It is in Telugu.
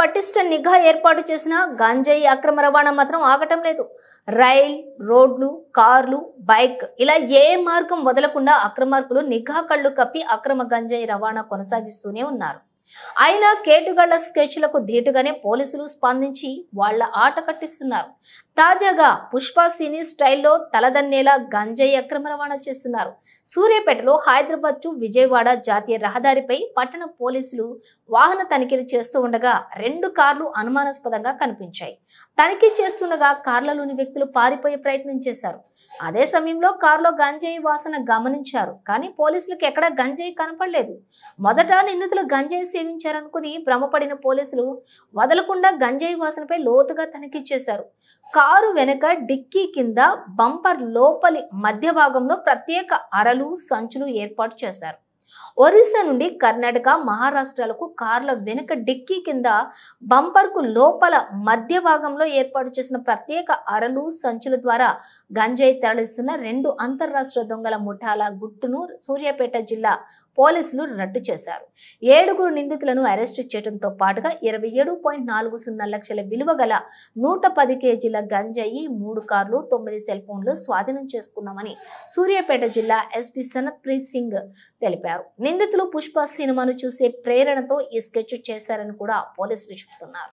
పటిష్ట నిఘా ఏర్పాటు చేసిన గంజాయి అక్రమ రవాణా మాత్రం ఆగటం లేదు. రైల్, రోడ్లు, కార్లు, బైక్ ఇలా ఏ మార్గం వదలకుండా అక్రమార్కులు నిఘా కళ్ళు కప్పి అక్రమ గంజాయి రవాణా కొనసాగిస్తూనే ఉన్నారు. అయినా కేటుగాళ్ల స్కెచ్లకు ధీటుగానే పోలీసులు స్పందించి వాళ్ల ఆట కట్టిస్తున్నారు. తాజాగా పుష్ప సినీ స్టైల్లో తలదన్నేలా గంజాయి అక్రమ రవాణా చేస్తున్నారు. సూర్యాపేటలో హైదరాబాద్ టు విజయవాడ జాతీయ రహదారిపై పట్టణ పోలీసులు వాహన తనిఖీలు చేస్తూ ఉండగా 2 కార్లు అనుమానాస్పదంగా కనిపించాయి. తనిఖీ చేస్తుండగా కార్లలోని వ్యక్తులు పారిపోయే ప్రయత్నం చేశారు. అదే సమయంలో కారులో గంజాయి వాసన గమనించారు. కానీ పోలీసులకు ఎక్కడా గంజాయి కనపడలేదు. మొదట నిందితులు గంజాయి సేవించారనుకుని భ్రమపడిన పోలీసులు వదలకుండా గంజాయి వాసనపై లోతుగా తనిఖీ చేశారు. కారు వెనక డిక్కీ కింద బంపర్ లోపలి మధ్య భాగంలో ప్రత్యేక అరలు, సంచులు ఏర్పాటు చేశారు. ఒరిస్సా నుండి కర్ణాటక, మహారాష్ట్రాలకు కార్ల వెనుక డిక్కీ కింద బంపర్ కు లోపల మధ్య భాగంలో ఏర్పాటు చేసిన ప్రత్యేక అరలు, సంచుల ద్వారా గంజాయి తరలిస్తున్న 2 అంతర్రాష్ట్ర దొంగల ముఠాల గుట్టును సూర్యాపేట జిల్లా పోలీసులు రట్టు చేశారు. 7 నిందితులను అరెస్టు చేయడంతో పాటుగా 27.40 లక్షల విలువ గల 110 కేజీల గంజాయి, 3 కార్లు, 9 సెల్ ఫోన్లు స్వాధీనం చేసుకున్నామని సూర్యాపేట జిల్లా ఎస్పీ సనత్ ప్రీత్ సింగ్ తెలిపారు. నిందితులు పుష్ప సినిమాను చూసే ప్రేరణతో ఈ స్కెచ్ చేశారని కూడా పోలీసులు చెబుతున్నారు.